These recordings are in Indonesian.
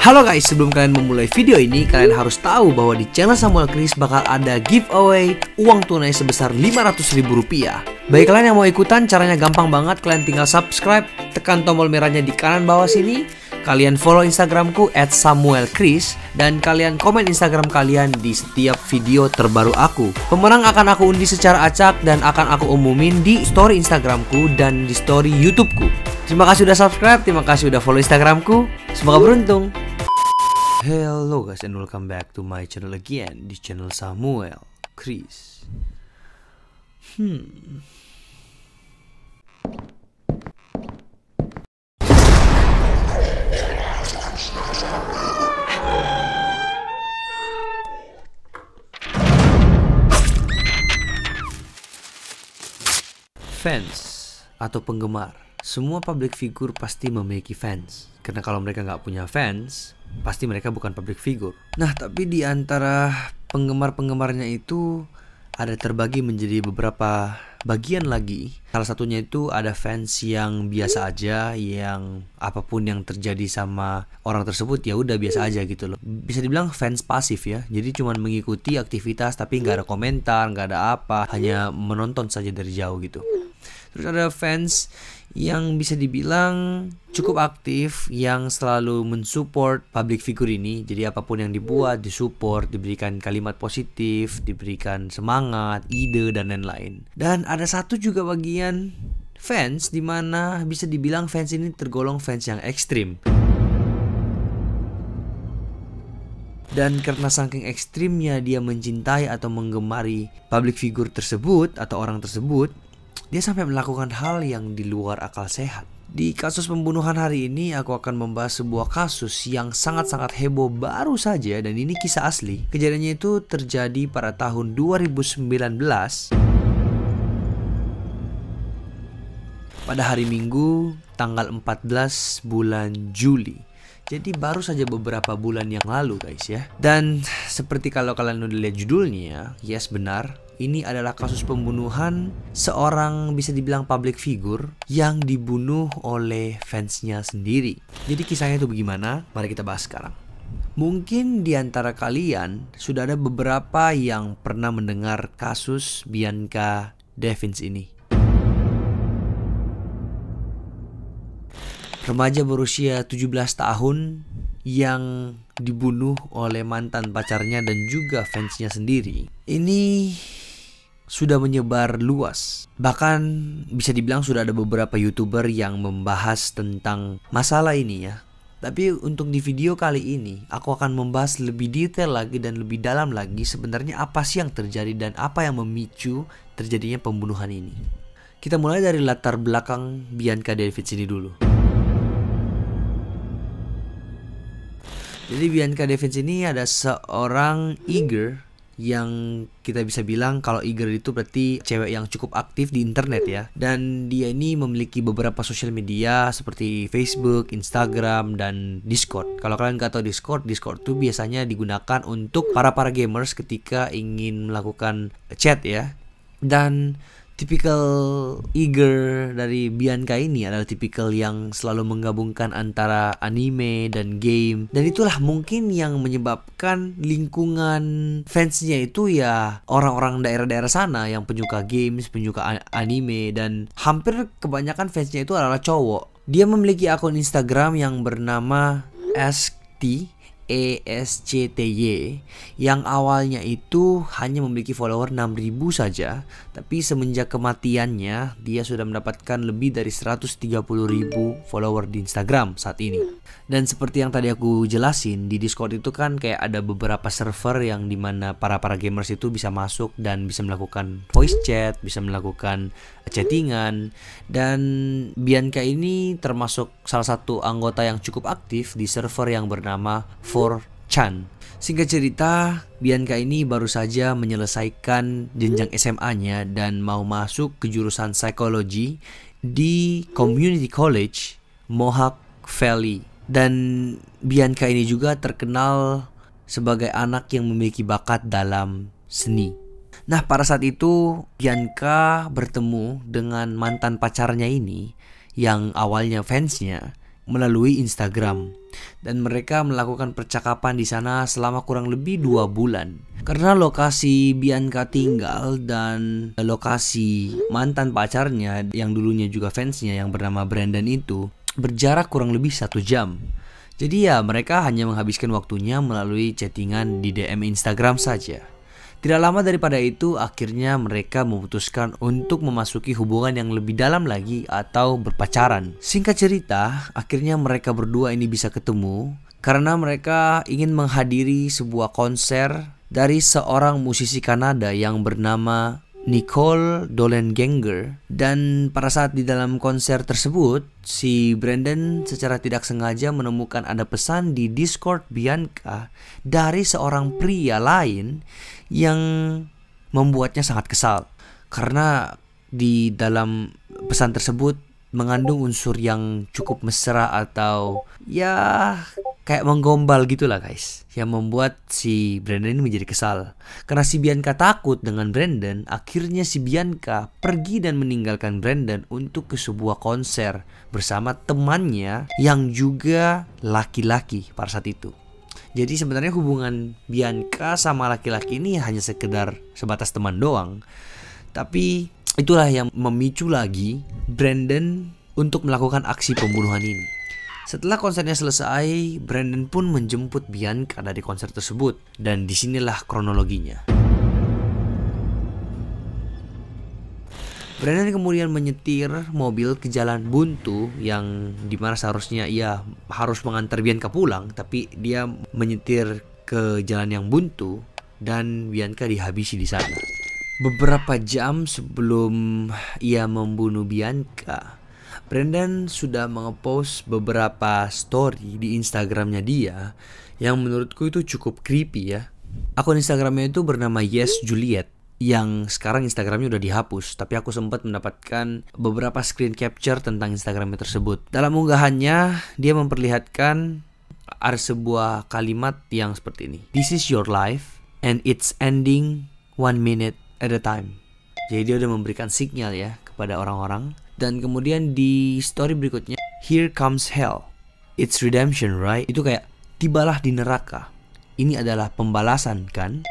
Halo guys, sebelum kalian memulai video ini, kalian harus tahu bahwa di channel Samuel Chris bakal ada giveaway uang tunai sebesar Rp500.000. Bagi kalian yang mau ikutan, caranya gampang banget. Kalian tinggal subscribe, tekan tombol merahnya di kanan bawah sini. Kalian follow Instagramku @SamuelChris dan kalian komen Instagram kalian di setiap video terbaru aku. Pemenang akan aku undi secara acak dan akan aku umumin di story Instagramku dan di story YouTubeku. Terima kasih udah subscribe, terima kasih udah follow Instagramku. Semoga beruntung. Hello guys and welcome back to my channel again, di channel Samuel Chris. Fans atau penggemar. Semua public figure pasti memiliki fans. Karena kalau mereka nggak punya fans, pasti mereka bukan public figure. Nah, tapi di antara penggemar-penggemarnya itu ada terbagi menjadi beberapa bagian lagi. Salah satunya itu ada fans yang biasa aja, yang apapun yang terjadi sama orang tersebut ya udah biasa aja gitu loh. Bisa dibilang fans pasif ya. Jadi cuma mengikuti aktivitas tapi nggak ada komentar, nggak ada apa, hanya menonton saja dari jauh gitu. Terus ada fans yang bisa dibilang cukup aktif, yang selalu mensupport public figure ini. Jadi apapun yang dibuat, disupport, diberikan kalimat positif, diberikan semangat, ide, dan lain-lain. Dan ada satu juga bagian fans dimana bisa dibilang fans ini tergolong fans yang ekstrim. Dan karena saking ekstrimnya dia mencintai atau menggemari public figure tersebut atau orang tersebut, dia sampai melakukan hal yang di luar akal sehat. Di kasus pembunuhan hari ini, aku akan membahas sebuah kasus yang sangat-sangat heboh baru saja, dan ini kisah asli. Kejadiannya itu terjadi pada tahun 2019 pada hari Minggu tanggal 14 bulan Juli. Jadi baru saja beberapa bulan yang lalu guys ya. Dan seperti kalau kalian udah lihat judulnya, yes benar, ini adalah kasus pembunuhan seorang bisa dibilang public figure yang dibunuh oleh fansnya sendiri. Jadi kisahnya itu bagaimana? Mari kita bahas sekarang. Mungkin di antara kalian sudah ada beberapa yang pernah mendengar kasus Bianca Devins ini. Remaja berusia 17 tahun yang dibunuh oleh mantan pacarnya dan juga fansnya sendiri. Ini sudah menyebar luas. Bahkan bisa dibilang sudah ada beberapa YouTuber yang membahas tentang masalah ini ya. Tapi untuk di video kali ini aku akan membahas lebih detail lagi dan lebih dalam lagi sebenarnya apa sih yang terjadi dan apa yang memicu terjadinya pembunuhan ini. Kita mulai dari latar belakang Bianca Devins ini dulu. Jadi Bianca Devins ini ada seorang eager yang kita bisa bilang kalau eager itu berarti cewek yang cukup aktif di internet ya. Dan dia ini memiliki beberapa sosial media seperti Facebook, Instagram, dan Discord. Kalau kalian nggak tahu Discord tuh biasanya digunakan untuk para gamers ketika ingin melakukan chat ya. Dan tipikal eager dari Bianca ini adalah tipikal yang selalu menggabungkan antara anime dan game. Dan itulah mungkin yang menyebabkan lingkungan fansnya itu ya orang-orang daerah-daerah sana yang penyuka games, penyuka anime, dan hampir kebanyakan fansnya itu adalah cowok. Dia memiliki akun Instagram yang bernama ESCTY yang awalnya itu hanya memiliki follower 6.000 saja, tapi semenjak kematiannya dia sudah mendapatkan lebih dari 130.000 follower di Instagram saat ini. Dan seperti yang tadi aku jelasin, di Discord itu kan kayak ada beberapa server yang dimana para gamers itu bisa masuk dan bisa melakukan voice chat, bisa melakukan chattingan. Dan Bianca ini termasuk salah satu anggota yang cukup aktif di server yang bernama 4chan. Singkat cerita, Bianca ini baru saja menyelesaikan jenjang SMA-nya dan mau masuk ke jurusan psikologi di Community College Mohawk Valley. Dan Bianca ini juga terkenal sebagai anak yang memiliki bakat dalam seni. Nah, pada saat itu Bianca bertemu dengan mantan pacarnya ini yang awalnya fansnya. melalui Instagram. Dan mereka melakukan percakapan di sana selama kurang lebih 2 bulan. Karena lokasi Bianca tinggal dan lokasi mantan pacarnya yang dulunya juga fansnya yang bernama Brandon itu berjarak kurang lebih 1 jam. Jadi ya mereka hanya menghabiskan waktunya melalui chattingan di DM Instagram saja. Tidak lama daripada itu akhirnya mereka memutuskan untuk memasuki hubungan yang lebih dalam lagi atau berpacaran. Singkat cerita, akhirnya mereka berdua ini bisa ketemu karena mereka ingin menghadiri sebuah konser dari seorang musisi Kanada yang bernama Nicole Dollenganger. Dan pada saat di dalam konser tersebut, si Brandon secara tidak sengaja menemukan ada pesan di Discord Bianca dari seorang pria lain yang membuatnya sangat kesal. Karena di dalam pesan tersebut mengandung unsur yang cukup mesra atau ya kayak menggombal gitulah guys, yang membuat si Brandon ini menjadi kesal. Karena si Bianca takut dengan Brandon, akhirnya si Bianca pergi dan meninggalkan Brandon untuk ke sebuah konser bersama temannya yang juga laki-laki pada saat itu. Jadi sebenarnya hubungan Bianca sama laki-laki ini hanya sekedar sebatas teman doang. Tapi itulah yang memicu lagi Brandon untuk melakukan aksi pembunuhan ini. Setelah konsernya selesai, Brandon pun menjemput Bianca dari konser tersebut. Dan disinilah kronologinya. Brandon kemudian menyetir mobil ke jalan buntu yang dimana seharusnya ia harus mengantar Bianca pulang, tapi dia menyetir ke jalan yang buntu dan Bianca dihabisi di sana. Beberapa jam sebelum ia membunuh Bianca, Brandon sudah nge-post beberapa story di Instagramnya dia yang menurutku itu cukup creepy ya. Akun Instagramnya itu bernama Yes Juliet, yang sekarang Instagramnya udah dihapus, tapi aku sempat mendapatkan beberapa screen capture tentang Instagramnya tersebut. Dalam unggahannya dia memperlihatkan ada sebuah kalimat yang seperti ini: "This is your life and it's ending 1 minute at a time." Jadi dia udah memberikan sinyal ya kepada orang-orang. Dan kemudian di story berikutnya, "Here comes hell, it's redemption right?" Itu kayak tibalah di neraka, ini adalah pembalasan kan?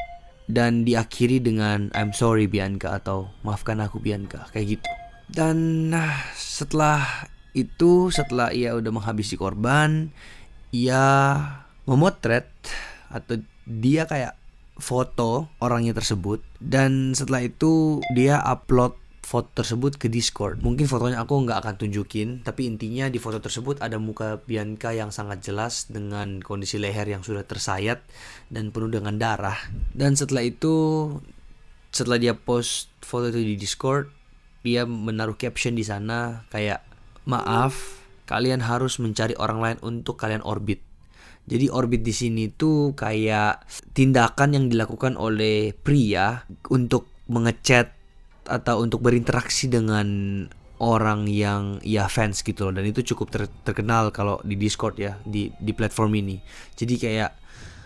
Dan diakhiri dengan "I'm sorry Bianca" atau "maafkan aku Bianca", kayak gitu. Dan setelah itu, setelah ia udah menghabisi korban, ia memotret atau dia kayak foto orangnya tersebut. Dan setelah itu dia upload foto tersebut ke Discord. Mungkin fotonya aku nggak akan tunjukin, tapi intinya di foto tersebut ada muka Bianca yang sangat jelas dengan kondisi leher yang sudah tersayat dan penuh dengan darah. Dan setelah itu, setelah dia post foto itu di Discord, dia menaruh caption di sana kayak, "Maaf, kalian harus mencari orang lain untuk kalian orbit." Jadi orbit di sini tuh kayak tindakan yang dilakukan oleh pria untuk mengechat atau untuk berinteraksi dengan orang yang ya fans gitu loh. Dan itu cukup terkenal kalau di Discord ya, di platform ini. Jadi kayak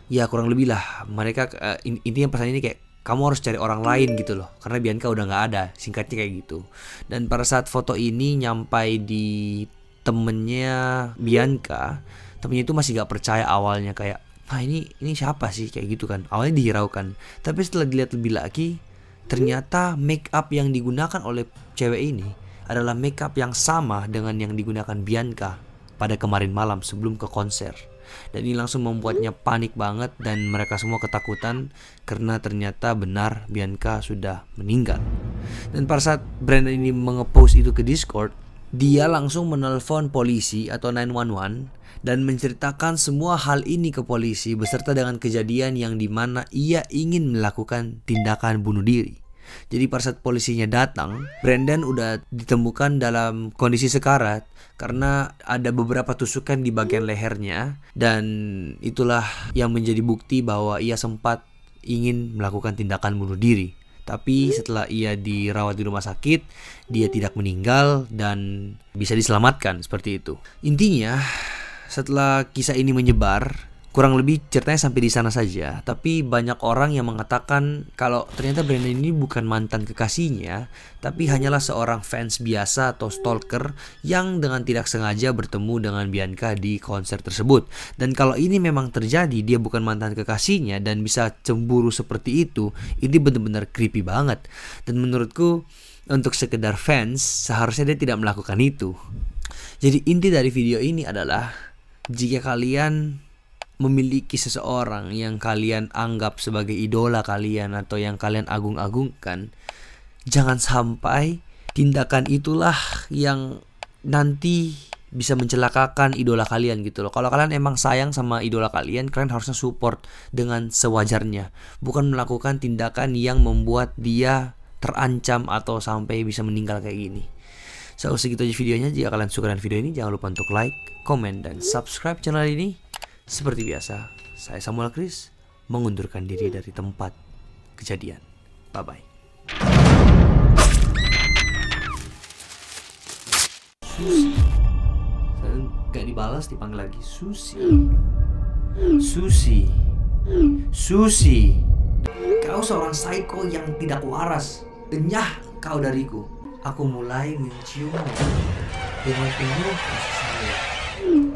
ya kurang lebih lah mereka intinya pesan ini kayak kamu harus cari orang lain gitu loh, karena Bianca udah nggak ada, singkatnya kayak gitu. Dan pada saat foto ini nyampai di temennya Bianca, temennya itu masih nggak percaya awalnya, kayak ini siapa sih, kayak gitu kan. Awalnya dihiraukan, tapi setelah dilihat lebih lagi, ternyata make up yang digunakan oleh cewek ini adalah make up yang sama dengan yang digunakan Bianca pada kemarin malam sebelum ke konser. Dan ini langsung membuatnya panik banget dan mereka semua ketakutan karena ternyata benar Bianca sudah meninggal. Dan pada saat Brandon ini mengepost itu ke Discord, dia langsung menelpon polisi atau 911 dan menceritakan semua hal ini ke polisi beserta dengan kejadian yang dimana ia ingin melakukan tindakan bunuh diri. Jadi pada saat polisinya datang, Brandon udah ditemukan dalam kondisi sekarat karena ada beberapa tusukan di bagian lehernya, dan itulah yang menjadi bukti bahwa ia sempat ingin melakukan tindakan bunuh diri. Tapi setelah ia dirawat di rumah sakit, dia tidak meninggal dan bisa diselamatkan seperti itu. Intinya, setelah kisah ini menyebar, Kurang lebih ceritanya sampai di sana saja. Tapi banyak orang yang mengatakan kalau ternyata Brandon ini bukan mantan kekasihnya, tapi hanyalah seorang fans biasa atau stalker yang dengan tidak sengaja bertemu dengan Bianca di konser tersebut. Dan kalau ini memang terjadi, dia bukan mantan kekasihnya dan bisa cemburu seperti itu, ini benar-benar creepy banget. Dan menurutku untuk sekedar fans seharusnya dia tidak melakukan itu. Jadi inti dari video ini adalah jika kalian memiliki seseorang yang kalian anggap sebagai idola kalian atau yang kalian agung-agungkan, jangan sampai tindakan itulah yang nanti bisa mencelakakan idola kalian gitu loh. Kalau kalian emang sayang sama idola kalian harusnya support dengan sewajarnya, bukan melakukan tindakan yang membuat dia terancam atau sampai bisa meninggal kayak gini. So, segitu aja videonya. Jika kalian suka dengan video ini, jangan lupa untuk like, komen, dan subscribe channel ini. Seperti biasa, saya Samuel Chris mengundurkan diri dari tempat kejadian. Bye-bye. Susi. Saya gak dibalas, dipanggil lagi. Susi. Susi. Susi. Kau seorang psycho yang tidak waras. Enyah kau dariku. Aku mulai mencium dengan penuh kasih sayang.